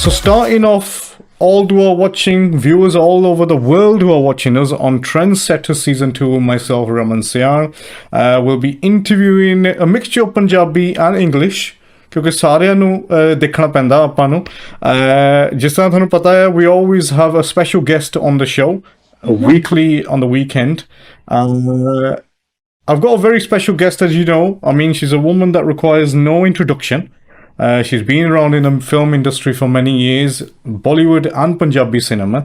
So starting off, all who are watching, viewers all over the world who are watching us on Trendsetters Season 2, myself, Raman Siayn, will be interviewing a mixture of Punjabi and English. ਕਿਉਂਕਿ ਸਾਰਿਆਂ ਨੂੰ ਦੇਖਣਾ ਪੈਂਦਾ ਆਪਾਂ ਨੂੰ ਜਿਸ ਤਰ੍ਹਾਂ ਤੁਹਾਨੂੰ ਪਤਾ ਹੈ we always have a special guest on the show weekly on the weekend I've got a very special guest, as you know. I mean, she's a woman that requires no introduction. She's been around in the film industry for many years, Bollywood and Punjabi cinema.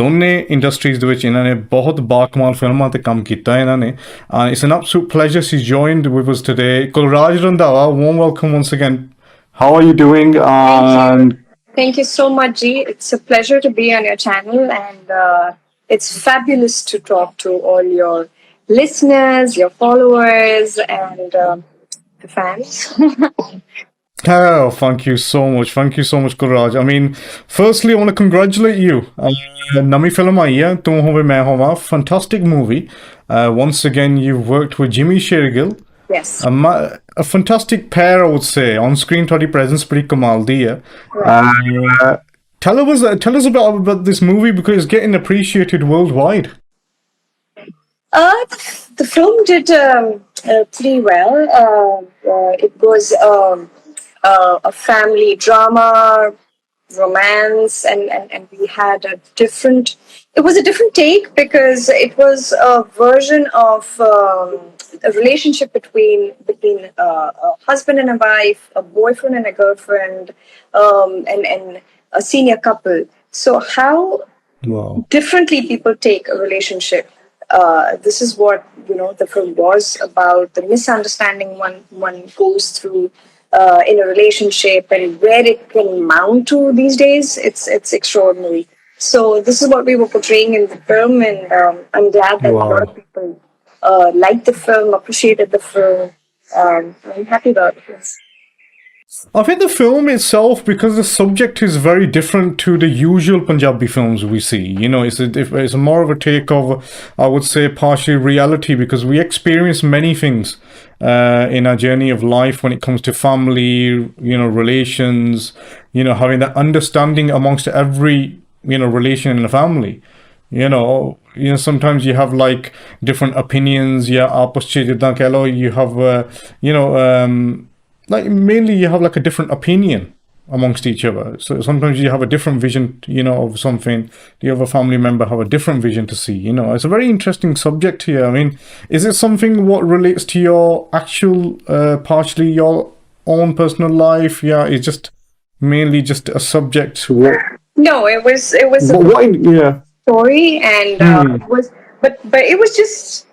दोनों industries ਦੇ ਵਿੱਚ ਇਹਨਾਂ ਨੇ ਬਹੁਤ ਬਾਕਮਾਲ ਫਿਲਮਾਂ ਤੇ ਕੰਮ ਕੀਤਾ ਇਹਨਾਂ ਨੇ. And it's an absolute pleasure she's joined with us today. Kulraj Randhawa, warm welcome once again. How are you doing? Thank you so much, G. It's a pleasure to be on your channel, and it's fabulous to talk to all your listeners, your followers, and the fans. Oh, thank you so much. Thank you so much, Kulraj. I mean, firstly, I want to congratulate you. Nami film aayi hai, Hovein Main Hovan. Fantastic movie. Once again, you've worked with Jimmy Shergill. Yes. A fantastic pair, I would say. On screen, thodi presence pretty kamal di hai. Right. Tell us about this movie because it's getting appreciated worldwide. The film did pretty well. It was a family drama, romance, and we had it was a different take because it was a version of a relationship between a husband and a wife, a boyfriend and a girlfriend, and a senior couple. So how differently people take a relationship. This is what the film was about, the misunderstanding one goes through in a relationship and where it can mount to these days. It's extraordinary. So this is what we were portraying in the film, and I'm glad that a lot of people liked the film, appreciated the film. I'm happy about it. I think the film itself, because the subject is very different to the usual Punjabi films we see, it's more of a take of, I would say, partially reality, because we experience many things in our journey of life when it comes to family, relations, having that understanding amongst every, relation in a family. Sometimes you have like different opinions, you have, like mainly you have like a different opinion amongst each other. So sometimes you have a different vision, of something. The other family member have a different vision to see. It's a very interesting subject here. I mean, is it something what relates to your actual, partially your own personal life? Yeah, it's just mainly just a subject. No, it was a story, and but it was just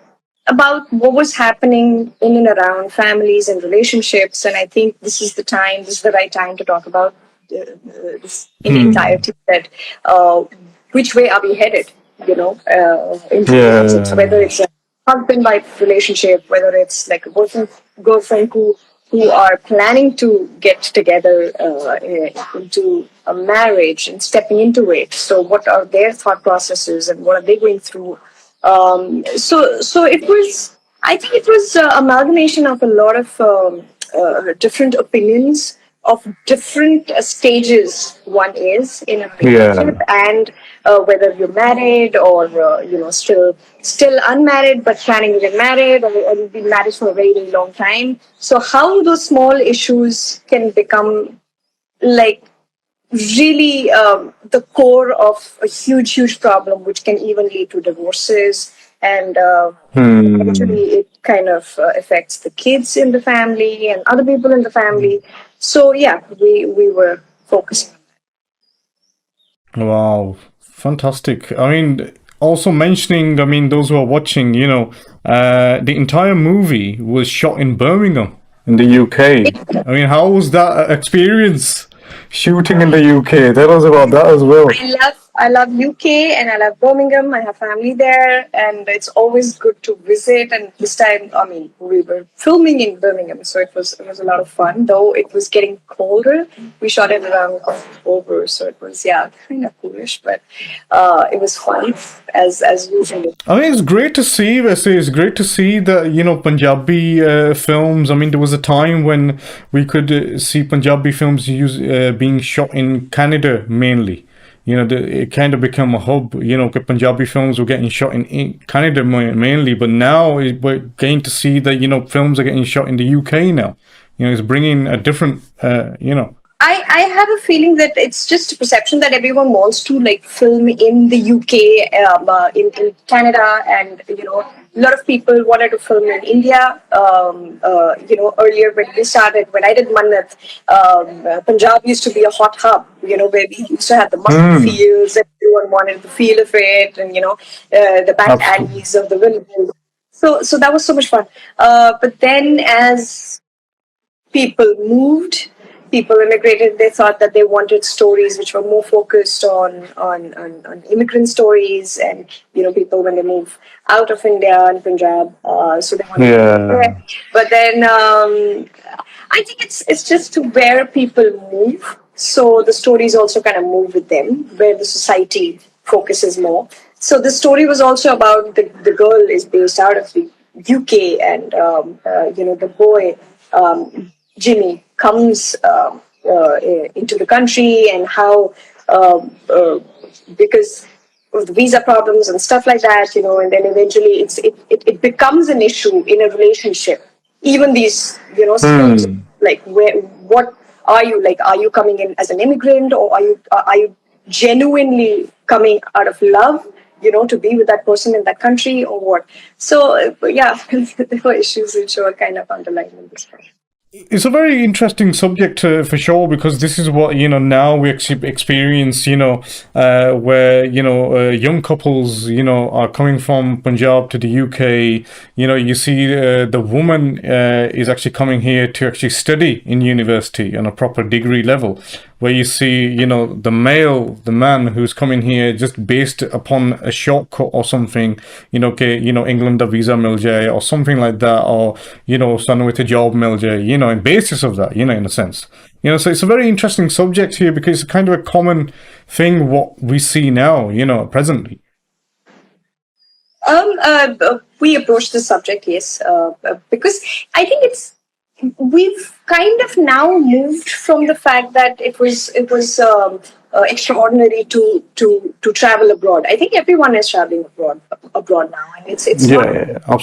about what was happening in and around families and relationships, and I think this is the right time to talk about this in entirety. That which way are we headed? In relationships, whether it's a husband-wife relationship, whether it's like a girlfriend who are planning to get together into a marriage and stepping into it. So, what are their thought processes, and what are they going through? So it was, I think it was amalgamation of a lot of different opinions of different stages one is in a relationship, and whether you're married or still unmarried but planning to get married, or you've been married for a very, very long time. So how those small issues can become like really the core of a huge problem, which can even lead to divorces, and eventually it kind of affects the kids in the family and other people in the family. So yeah, we were focusing on that. Wow, fantastic. I mean, also mentioning, those who are watching, the entire movie was shot in Birmingham in the UK. I mean, how was that experience? Shooting in the UK. Tell us about that as well. I love UK and I love Birmingham. I have family there, and it's always good to visit. And this time, I mean, we were filming in Birmingham, so it was a lot of fun. Though it was getting colder, we shot it around October, so it was kind of foolish, but it was fun as usual. I mean, it's great to see. It's great to see that Punjabi films. I mean, there was a time when we could see Punjabi films being shot in Canada mainly. It kind of become a hub. Punjabi films were getting shot in Canada mainly, but now we're getting to see that films are getting shot in the UK now. It's bringing a different. I have a feeling that it's just a perception that everyone wants to like film in the UK, in Canada, and a lot of people wanted to film in India. Earlier when we started, when I did Mannat, Punjab used to be a hot hub. Where we used to have the mustard fields, everyone wanted the feel of it, and the back alleys of the villages. So that was so much fun. But then as people immigrated, they thought that they wanted stories which were more focused on immigrant stories, and people when they move out of India and Punjab, so they wanted to there. But then I think it's just to where people move, so the stories also kind of move with them, where the society focuses more. So the story was also about the girl is based out of the UK, and the boy, Jimmy, comes into the country, and how because of the visa problems and stuff like that, and then eventually it becomes an issue in a relationship. Even these skills, like what are you like? Are you coming in as an immigrant, or are you genuinely coming out of love? To be with that person in that country, or what? So there were issues which were kind of underlying in this film. It's a very interesting subject for sure, because this is what now we experience, where young couples are coming from Punjab to the UK. You see the woman is actually coming here to actually study in university on a proper degree level, where you see the man who's coming here just based upon a shortcut or something, England da visa mil jaye or something like that, or sanu with a job mil jaye, in basis of that, in a sense. So it's a very interesting subject here, because it's kind of a common thing what we see now, presently. We approach the subject, yes, because I think we've kind of now moved from the fact that it was extraordinary to travel abroad. I think everyone is traveling abroad now, and it's not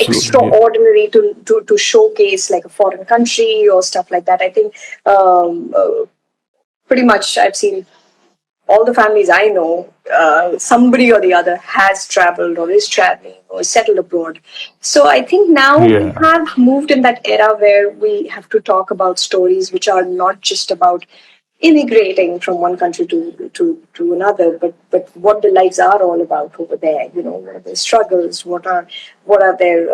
extraordinary to showcase like a foreign country or stuff like that. I think pretty much I've seen all the families I know, somebody or the other has traveled or is traveling or settled abroad. So I think now we have moved in that era where we have to talk about stories which are not just about immigrating from one country to another, but what the lives are all about over there. What are their struggles? What are their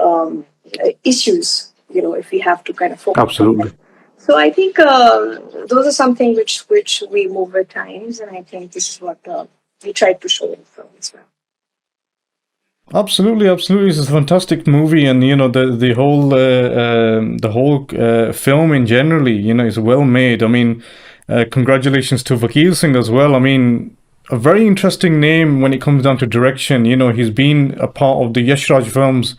issues? If we have to kind of focus on them. So I think those are something which we move at times, and I think this is what we tried to show in the film as well. Absolutely. It's a fantastic movie, and the whole film in generally, is well made. I mean, congratulations to Vakil Singh as well. I mean, a very interesting name when it comes down to direction. He's been a part of the Yash Raj films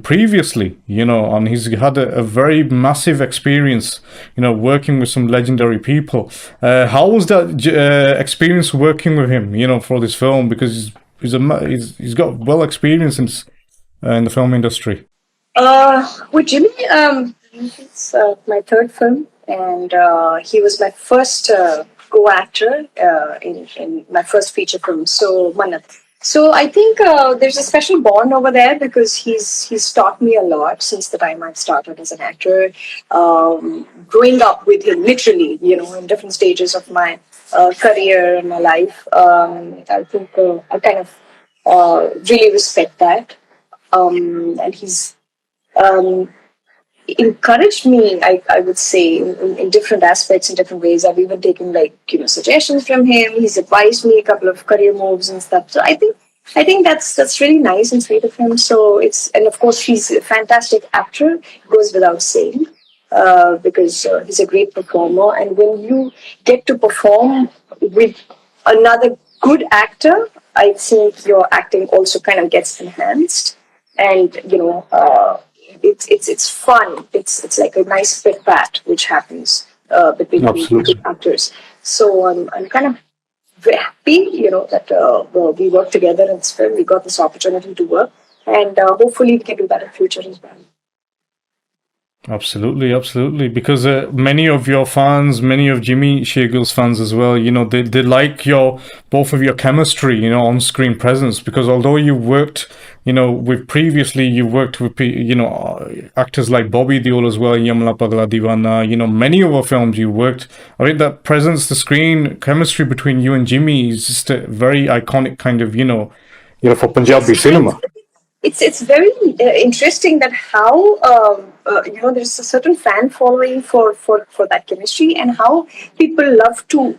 previously, and he's had a very massive experience, working with some legendary people. How was that experience working with him, for this film? Because he's got well experience in the film industry. With Jimmy, it's my third film, and he was my first co-actor in my first feature film, so Mannat. So I think there's a special bond over there, because he's taught me a lot since the time I've started as an actor. Growing up with him, literally, in different stages of my career and my life, I think I kind of really respect that. And he's encouraged me, I would say, in different aspects, in different ways. I've even taken suggestions from him. He's advised me a couple of career moves and stuff. So I think that's really nice and sweet of him. So and of course he's a fantastic actor, goes without saying, because he's a great performer. And when you get to perform with another good actor, I think your acting also kind of gets enhanced. And it's fun. It's like a nice pit pat which happens between two actors. So I'm kind of very happy, that we work together in this film. We got this opportunity to work, and hopefully we can do that in future as well. Absolutely. Because many of your fans, many of Jimmy Sheirgill's fans as well, they like both of your chemistry, on-screen presence. Because although you worked, previously you worked with, actors like Bobby Deol as well, Yamla Pagla Divana, many of our films you worked. I think that presence, the screen chemistry between you and Jimmy is just a very iconic kind of, for Punjabi cinema. It's very interesting that how there's a certain fan following for that chemistry, and how people love to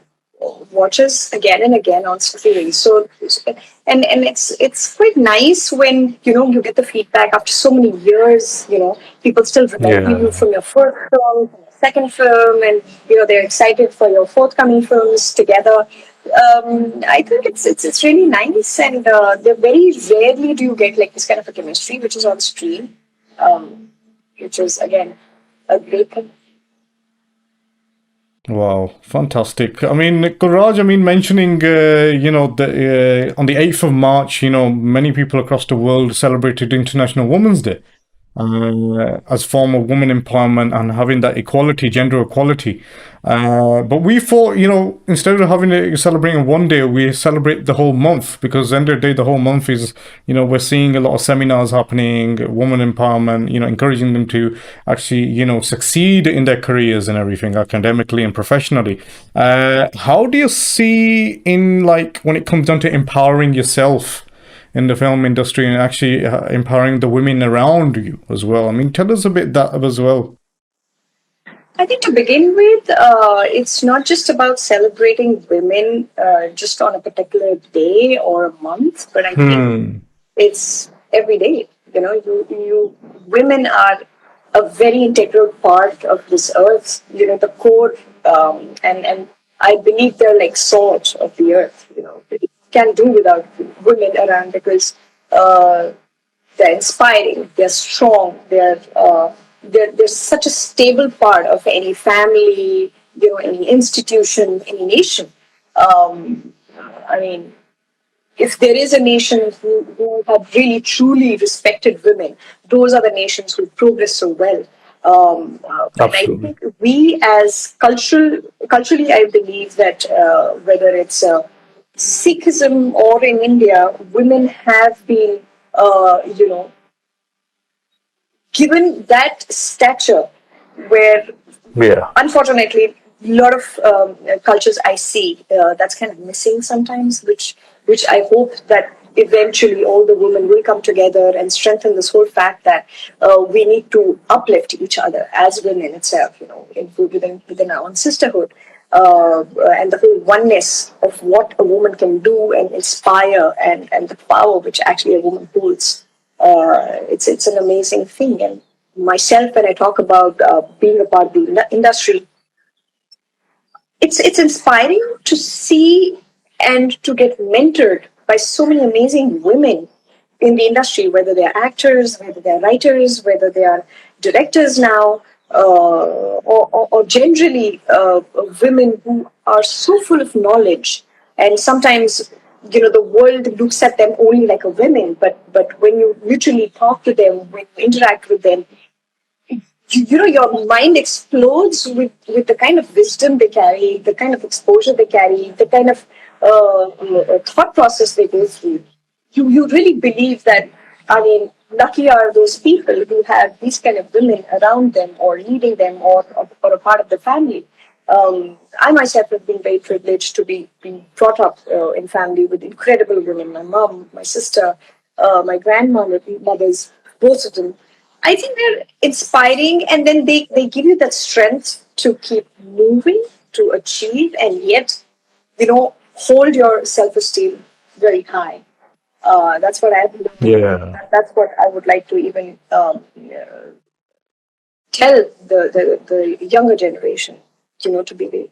watch us again and again on screen. So and it's quite nice when you get the feedback after so many years. People still remember you from your first film, second film, and they're excited for your forthcoming films together. I think it's really nice, and very rarely do you get this kind of a chemistry which is on screen, which is again a great thing. Wow, fantastic. I mean, Kulraj, mentioning, on the 8th of March, many people across the world celebrated International Women's Day. As form of women empowerment and having that equality, gender equality. But we thought, instead of celebrating one day, we celebrate the whole month, because end of the day, the whole month is, we're seeing a lot of seminars happening, women empowerment, encouraging them to actually, succeed in their careers and everything, academically and professionally. How do you see when it comes down to empowering yourself in the film industry and actually empowering the women around you as well? Tell us a bit that as well. I think to begin with, it's not just about celebrating women just on a particular day or a month, but I think it's every day. You women are a very integral part of this earth. The core, and I believe they're like salt of the earth. Can do without women around, because they're inspiring, they're strong, they're such a stable part of any family, any institution, any nation. If there is a nation who have really truly respected women, those are the nations who progress so well. And I think we as culturally, I believe that whether it's Sikhism or in India, women have been, given that stature where, unfortunately, a lot of cultures I see that's kind of missing sometimes, which I hope that eventually all the women will come together and strengthen this whole fact that we need to uplift each other as women itself, within our own sisterhood. And the whole oneness of what a woman can do and inspire, and the power which actually a woman holds. It's an amazing thing. And myself, when I talk about being a part of the industry, it's inspiring to see and to get mentored by so many amazing women in the industry, whether they're actors, whether they're writers, whether they are directors now, or generally women who are so full of knowledge. And sometimes, the world looks at them only like a women, but when you literally talk to them, when you interact with them, your mind explodes with the kind of wisdom they carry, the kind of exposure they carry, the kind of thought process they go through. You really believe that, lucky are those people who have these kind of women around them, or leading them, or a part of the family. I myself have been very privileged to be brought up in family with incredible women. My mom, my sister, my grandmothers, both of them. I think they're inspiring, and then they give you that strength to keep moving, to achieve, and yet, hold your self-esteem very high. That's what I've learned. Yeah. That's what I would like to even tell the younger generation, to be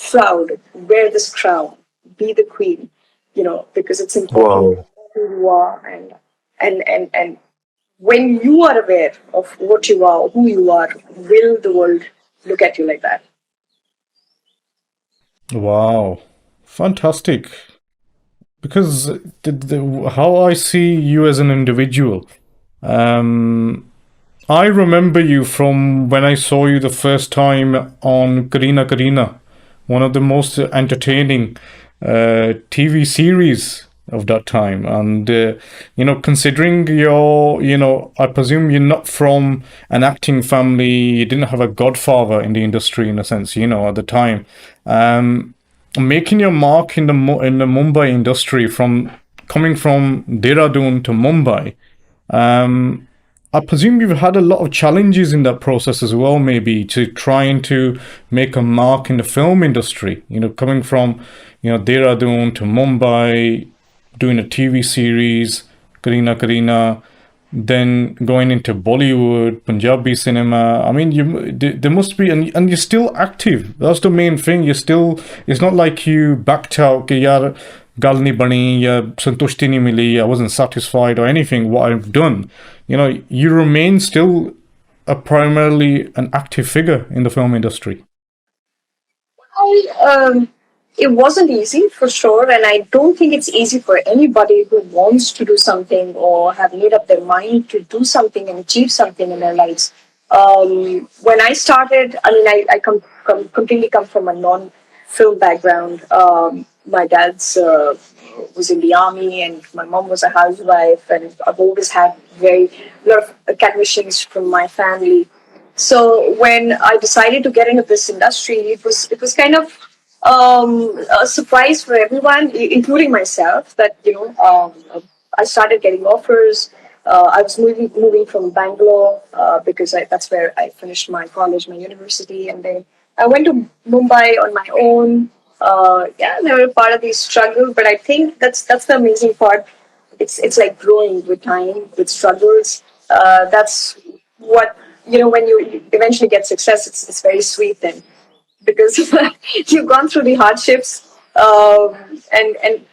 proud, wear this crown, be the queen, because it's important Wow. who you are, and when you are aware of what you are, who you are, will the world look at you like that? Wow. Fantastic. Because how I see you as an individual, um, I remember you from when I saw you the first time on Karina Karina, one of the most entertaining TV series of that time. And, considering I presume you're not from an acting family, you didn't have a godfather in the industry in a sense, at the time. Making your mark in the Mumbai industry from coming from Dehradun to Mumbai. I presume you've had a lot of challenges in that process as well, maybe to trying to make a mark in the film industry. Coming from Dehradun to Mumbai, doing a TV series, Karina Karina, then going into Bollywood, Punjabi cinema. I mean, there must be, and you're still active. That's the main thing. You're still. It's not like you backed out. कि यार गल नहीं बनी या संतुष्टि नहीं मिली. I wasn't satisfied or anything. What I've done, you remain still primarily an active figure in the film industry. It wasn't easy for sure, and I don't think it's easy for anybody who wants to do something or have made up their mind to do something and achieve something in their lives. When I started, I mean, I completely come from a non-film background. My dad's was in the army, and my mom was a housewife, and I've always had a lot of academicians from my family. So when I decided to get into this industry, it was kind of a surprise for everyone, including myself. That I started getting offers. I was moving from Bangalore because that's where I finished my college, my university, and then I went to Mumbai on my own. Yeah, they were part of the struggle, but I think that's the amazing part. It's like growing with time, with struggles. That's what when you eventually get success. It's very sweet then, because you've gone through the hardships, and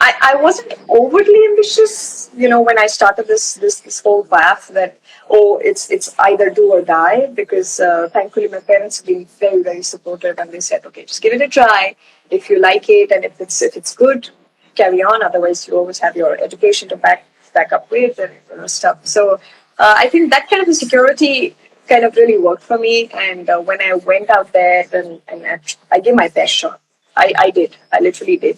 I wasn't overly ambitious, when I started this whole path that it's either do or die, because thankfully my parents have been very, very supportive, and they said, okay, just give it a try. If you like it and if it's good, carry on. Otherwise, you always have your education to back up with and stuff. So I think that kind of insecurity kind of really worked for me. And when I went out there and I gave my best shot, I did. I literally did.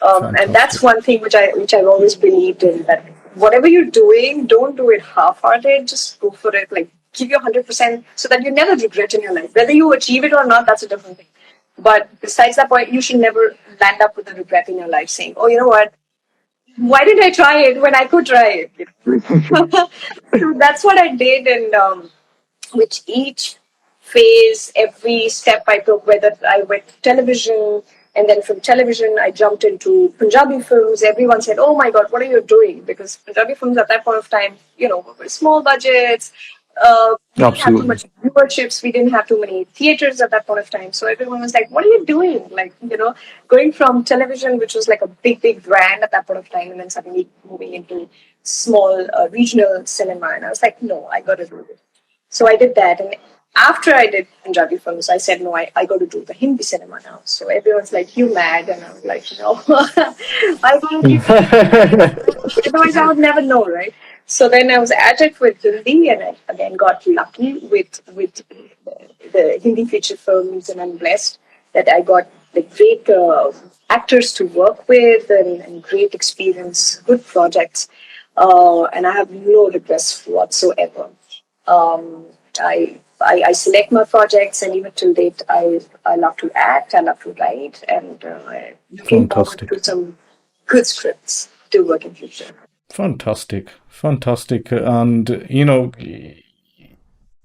And that's one thing which I've always believed in, that whatever you're doing, don't do it half-hearted. Just go for it. Like, give your 100%, so that you never regret in your life. Whether you achieve it or not, that's a different thing. But besides that point, you should never land up with a regret in your life, saying, "Oh, you know what? Why did I try it when I could try it?" So that's what I did, and with each phase, every step I took, whether I went to television, and then from television I jumped into Punjabi films. Everyone said, "Oh my God, what are you doing?" Because Punjabi films at that point of time, were small budgets. We didn't have too much viewerships. We didn't have too many theaters at that point of time. So everyone was like, "What are you doing?" Like, going from television, which was like a big brand at that point of time, and then suddenly moving into small regional cinema. And I was like, "No, I got to do it." So I did that. And after I did Punjabi films, I said, no, I got to do the Hindi cinema now. So everyone's like, you mad? And I was like, no, I got to do otherwise I would never know, right? So then I was at it with Hindi, and I again got lucky with the Hindi feature films, and I'm blessed that I got the great actors to work with, and great experience, good projects. And I have no regrets whatsoever. I select my projects, and even till date, I love to act, I love to write, and I'm looking forward to some good scripts to work in future. Fantastic, fantastic. And,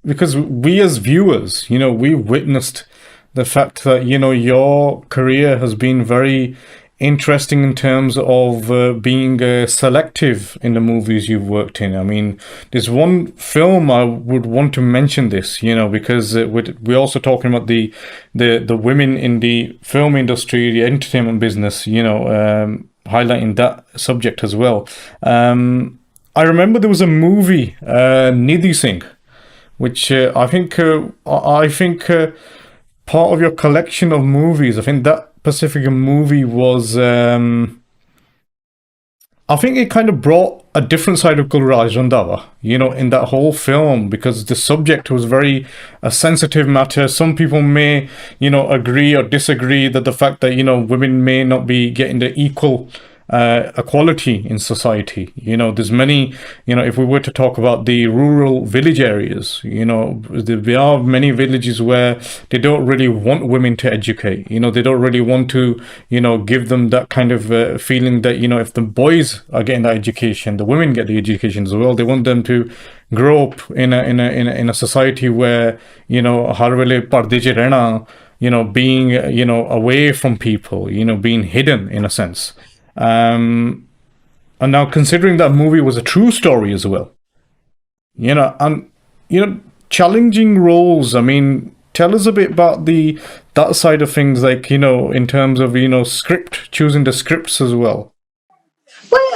because we as viewers, we witnessed the fact that, your career has been very interesting in terms of being selective in the movies you've worked in. I mean, there's one film I would want to mention this, because we're also talking about the women in the film industry, the entertainment business, highlighting that subject as well. I remember there was a movie, Nidhi Singh, which I think part of your collection of movies. I think that specific movie was. I think it kind of brought a different side of Kulraj Randhawa, in that whole film, because the subject was very a sensitive matter. Some people may, agree or disagree that the fact that, women may not be getting the equal equality in society. There's many, if we were to talk about the rural village areas, there are many villages where they don't really want women to educate. They don't really want to, give them that kind of feeling that, if the boys are getting that education, the women get the education as well. They want them to grow up in a society where, har vele parde ch rehna, being, away from people, being hidden in a sense. And now considering that movie was a true story as well, and challenging roles. I mean, tell us a bit about that side of things, like, in terms of, choosing the scripts as well. Well,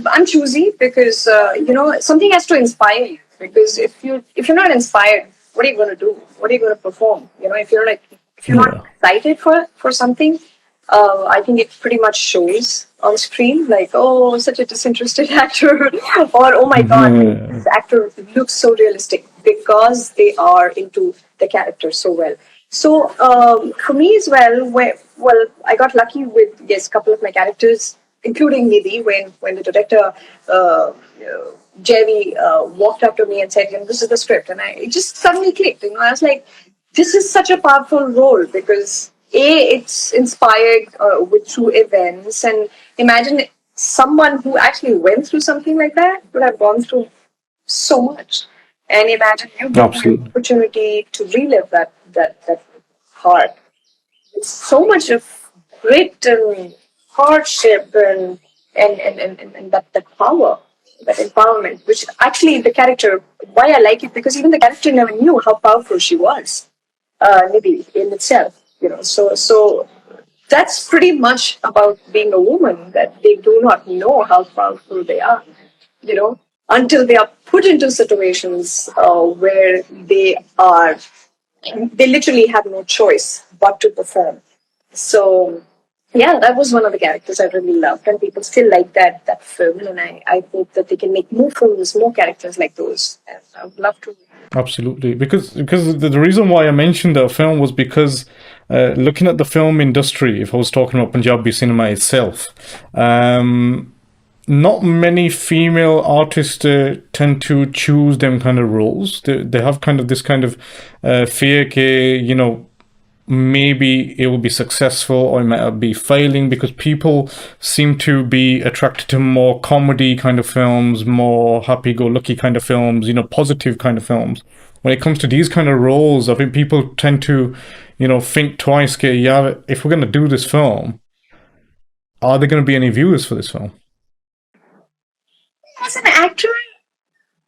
I'm choosy because something has to inspire you. Because if you're not inspired, what are you going to do? What are you going to perform? If you're not excited for something, I think it pretty much shows on screen. Like, oh, such a disinterested actor, or oh my god, this actor looks so realistic, because they are into the character so well. So for me as well, I got lucky with a couple of my characters, including Nidhi, when the director Jerry walked up to me and said, "This is the script," and it just suddenly clicked. I was like, "This is such a powerful role," because it's inspired with true events, and imagine someone who actually went through something like that would have gone through so much, and imagine you get the opportunity to relive that part. It's so much of grit and hardship and that power, that empowerment, which actually the character, why I like it, because even the character never knew how powerful she was, Nidhi, in itself. So that's pretty much about being a woman, that they do not know how powerful they are, until they are put into situations where they literally have no choice but to perform. So yeah, that was one of the characters I really loved, and people still like that film, and I hope that they can make more films, more characters like those. And I would love to. Absolutely, because the reason why I mentioned that film was because looking at the film industry, if I was talking about Punjabi cinema itself, not many female artists tend to choose them kind of roles. They have kind of this kind of fear that, maybe it will be successful or it might be failing, because people seem to be attracted to more comedy kind of films, more happy-go-lucky kind of films, positive kind of films. When it comes to these kind of roles, I think people tend to, think twice, if we're going to do this film, are there going to be any viewers for this film? As an actor,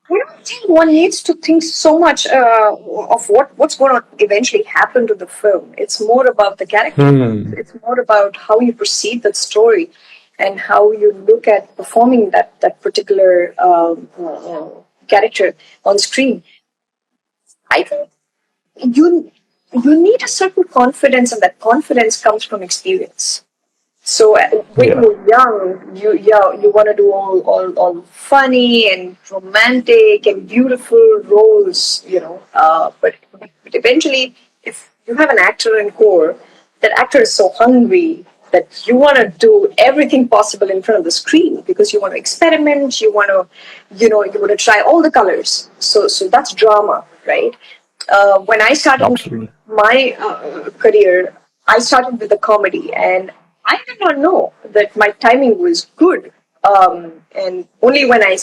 I don't think one needs to think so much of what's going to eventually happen to the film. It's more about the character. It's more about how you perceive that story and how you look at performing that particular character on screen. I think you need a certain confidence, and that confidence comes from experience. So when you're young, you want to do all funny and romantic and beautiful roles, but eventually, if you have an actor in core, that actor is so hungry that you want to do everything possible in front of the screen, because you want to experiment, you want to try all the colors. So that's drama, right? When I started my career, I started with a comedy, and I did not know that my timing was good And only when I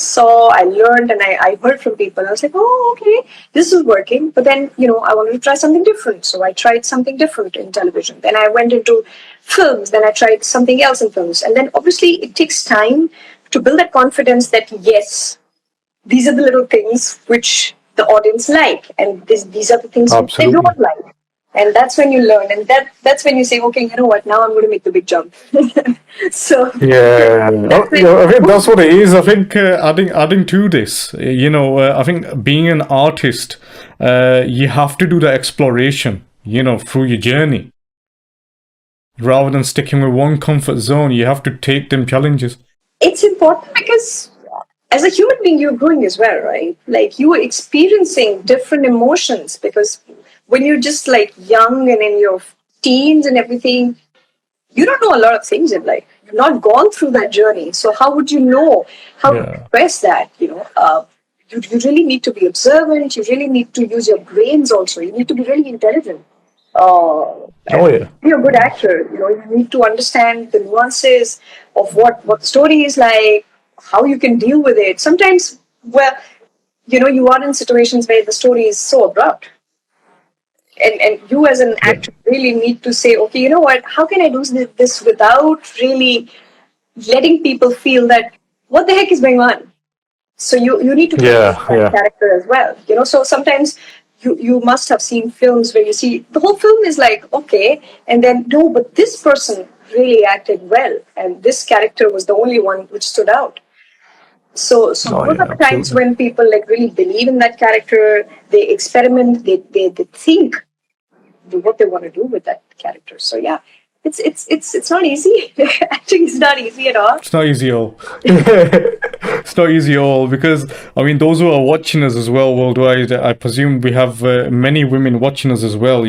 learned, and I heard from people, I was like, oh, okay, this is working. But then, I wanted to try something different. So I tried something different in television. Then I went into films. Then I tried something else in films. And then obviously it takes time to build that confidence that, yes, these are the little things which the audience like, and these are the things which they don't like. And that's when you learn, and that's when you say, okay, you know what, now I'm going to make the big jump. So yeah, I think that's what it is. I think adding to this, I think being an artist, you have to do the exploration, through your journey, rather than sticking with one comfort zone. You have to take them challenges. It's important because as a human being, you're growing as well, right? Like you are experiencing different emotions because when you're just like young and in your teens and everything, you don't know a lot of things in life. You've not gone through that journey. So how would you know how to express that? You really need to be observant. You really need to use your brains also. You need to be really intelligent. Be a good actor. You need to understand the nuances of what the story is like, how you can deal with it. Sometimes, well, you are in situations where the story is so abrupt. And you as an actor really need to say, okay, you know what, how can I do this without really letting people feel that, what the heck is going on? So you need to play that character as well. So sometimes you must have seen films where you see the whole film is like, okay, and then, no, but this person really acted well, and this character was the only one which stood out. So those are the times when people like really believe in that character, they experiment, they think what they want to do with that character. So yeah, it's not easy. Acting is not easy at all. It's not easy at all. It's not easy at all because I mean those who are watching us as well worldwide, I presume we have many women watching us as well.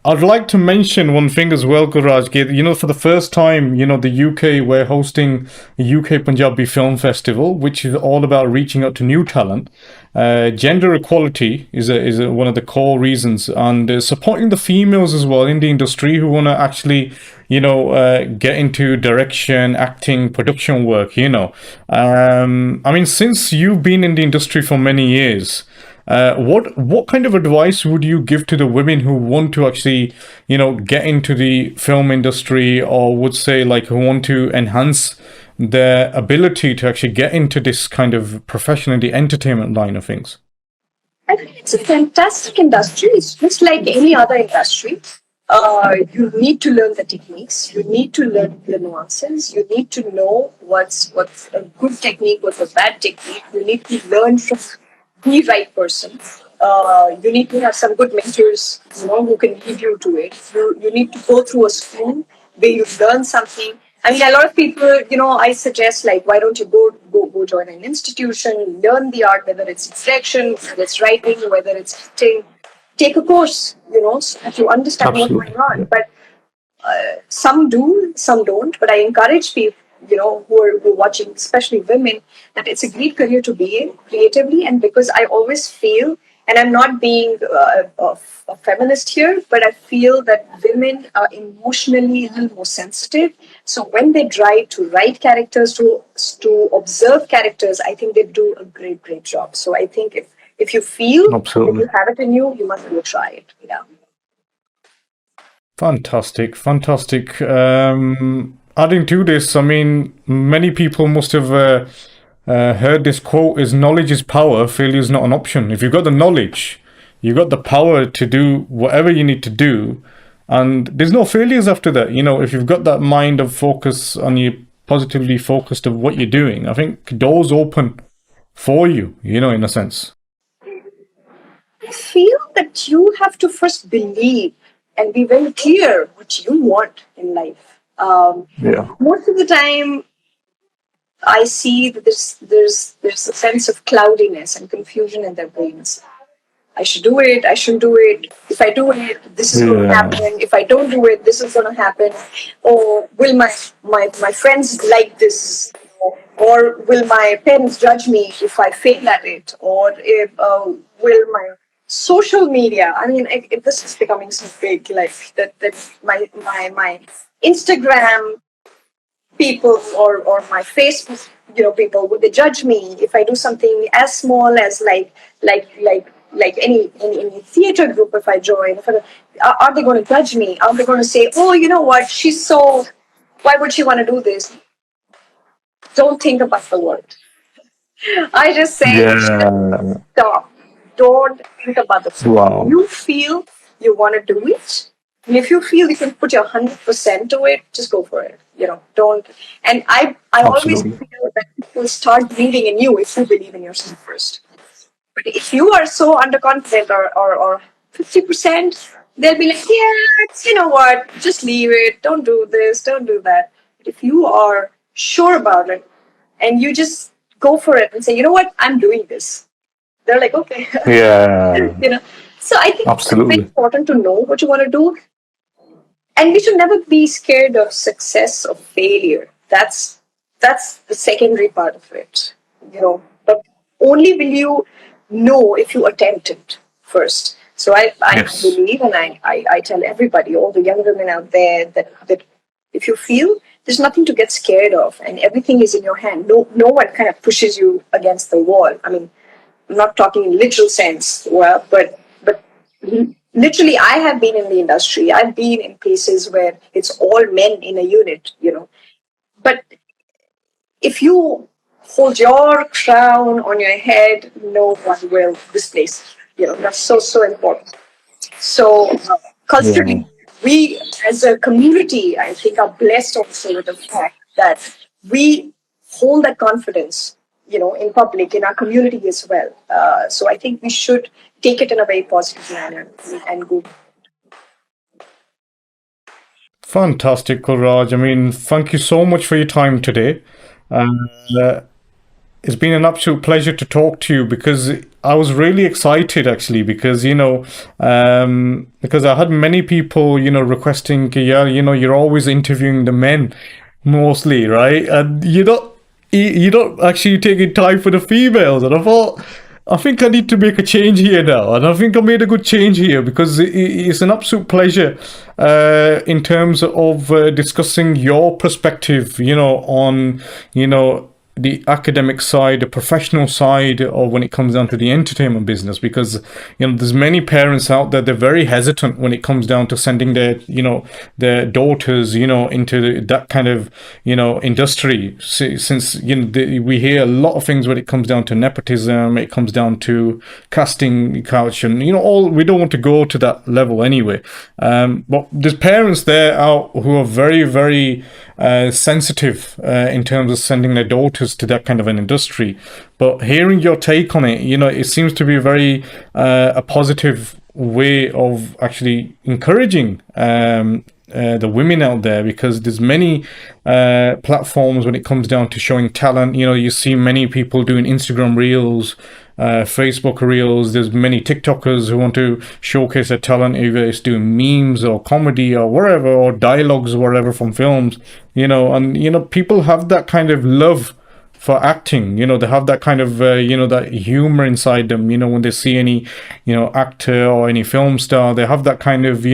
I'd like to mention one thing as well, Kulraj. For the first time, the UK, we're hosting a UK Punjabi Film Festival, which is all about reaching out to new talent. Gender equality is one of the core reasons, and supporting the females as well in the industry who want to actually, get into direction, acting, production work. I mean, since you've been in the industry for many years. What kind of advice would you give to the women who want to actually, get into the film industry, or would say like who want to enhance their ability to actually get into this kind of profession in the entertainment line of things? I think it's a fantastic industry. It's just like any other industry. You need to learn the techniques. You need to learn the nuances. You need to know what's a good technique, what's a bad technique. You need to learn from the right person. You need to have some good mentors, who can lead you to it. You need to go through a school where you learn something. I mean, a lot of people, I suggest like, why don't you go join an institution, learn the art, whether it's direction, whether it's writing, whether it's acting. Take a course, so that you understand what's going on. But some do, some don't. But I encourage people, who are watching, especially women, that it's a great career to be in creatively. And because I always feel, and I'm not being a feminist here, but I feel that women are emotionally a little more sensitive. So when they try to write characters, to observe characters, I think they do a great job. So I think if you feel, if you have it in you, you must go try it. Yeah. Fantastic. Adding to this, I mean, many people must have heard this quote: "Is knowledge is power. Failure is not an option." If you've got the knowledge, you've got the power to do whatever you need to do, and there's no failures after that. If you've got that mind of focus and you're positively focused of what you're doing, I think doors open for you. In a sense. I feel that you have to first believe and be very clear what you want in life. Most of the time, I see that there's a sense of cloudiness and confusion in their brains. I should do it. I shouldn't do it. If I do it, this is going to happen. If I don't do it, this is going to happen. Or will my friends like this? Or will my parents judge me if I fail at it? Or if will my social media? I mean, if this is becoming so big, like that my Instagram people or my Facebook, people, would they judge me if I do something as small as like any theater group if I join? Are they going to judge me? Are they going to say, oh, you know what, she's so, why would she want to do this? Don't think about the world. I just say, Yeah. stop. Don't think about the world. Wow. You feel you want to do it. And if you feel you can put your 100% to it, just go for it. Don't. And I always Absolutely. feel that people start believing in you if you believe in yourself first. But if you are so underconfident or 50%, they'll be like, yeah, you know what, just leave it. Don't do this, don't do that. But if you are sure about it and you just go for it and say, you know what, I'm doing this, they're like, okay. Yeah. So I think it's very Absolutely. important to know what you want to do. And we should never be scared of success or failure. That's the secondary part of it. But only will you know if you attempt it first. So I Yes. believe, and I tell everybody, all the young women out there, that if you feel, there's nothing to get scared of, and everything is in your hand. No one kind of pushes you against the wall. I mean, I'm not talking in literal sense, well, but literally, I have been in the industry. I've been in places where it's all men in a unit. But if you hold your crown on your head, no one will displace you. That's so important. So Yeah. culturally, we as a community, I think, are blessed also with the fact that we hold that confidence, in public, in our community as well. So I think we should take it in a very positive manner and go. Fantastic, Kulraj. I mean, thank you so much for your time today. Uh, it's been an absolute pleasure to talk to you because I was really excited actually because because I had many people requesting, yeah, you're always interviewing the men mostly, right? And you don't actually taking time for the females, and I thought, I think I need to make a change here now, and I think I made a good change here because it's an absolute pleasure in terms of discussing your perspective, on the academic side, the professional side, or when it comes down to the entertainment business, because there's many parents out there, they're very hesitant when it comes down to sending their daughters into that kind of industry, since we hear a lot of things when it comes down to nepotism, it comes down to casting couch, and all, we don't want to go to that level anyway. But there's parents there out who are very, very sensitive in terms of sending their daughters to that kind of an industry. But hearing your take on it, it seems to be very a positive way of actually encouraging the women out there, because there's many platforms when it comes down to showing talent. You see many people doing Instagram reels, Facebook reels. There's many TikTokers who want to showcase their talent, either it's doing memes or comedy or whatever, or dialogues or whatever from films. And people have that kind of love for acting. They have that kind of that humor inside them. When they see any actor or any film star, they have that kind of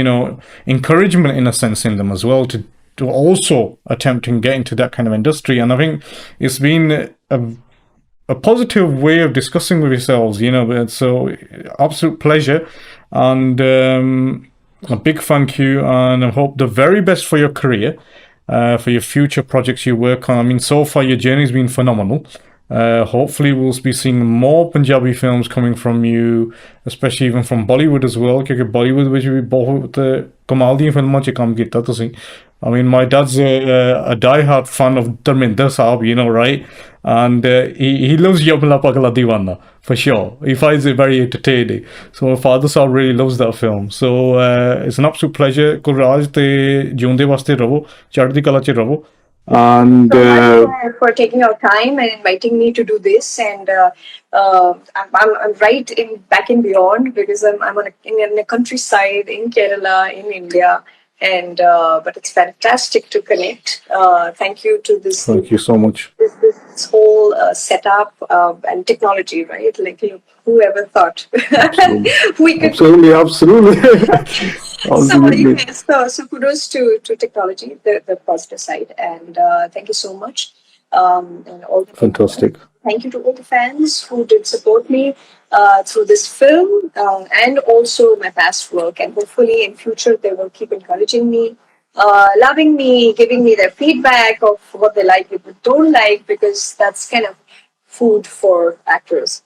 encouragement in a sense in them as well to also attempt and get into that kind of industry. And I think it's been a positive way of discussing with yourselves, but so absolute pleasure, and a big thank you, and I hope the very best for your career, for your future projects you work on. I mean, so far your journey's been phenomenal. Hopefully we'll be seeing more Punjabi films coming from you, especially even from Bollywood as well, क्योंकि Bollywood ਵਿੱਚ ਵੀ ਬਹੁਤ ਕਮਾਲ ਦੀਆਂ ਫਿਲਮਾਂ 'ਚ ਕੰਮ ਕੀਤਾ ਤੁਸੀਂ. I mean, my dad's a die-hard fan of Dharminder Saab, right? And he loves Yamla Pagla Diwana, for sure. He finds it very entertaining. So my father Saab really loves that film. So it's an absolute pleasure. Kulraj, te jiunde waste ravo, chaddi kala ch ravo. And For taking our time and inviting me to do this, and I'm right in back and beyond, because I'm in a countryside in Kerala, in India, And but it's fantastic to connect. Thank you to this. Thank you so much. This whole setup and technology, right? Like, whoever thought Absolutely. we could. Absolutely. So kudos to technology, the positive side, and thank you so much. And all the Fantastic. Thank you to all the fans who did support me through this film and also my past work. And hopefully in future they will keep encouraging me, loving me, giving me their feedback of what they like, what they don't like, because that's kind of food for actors.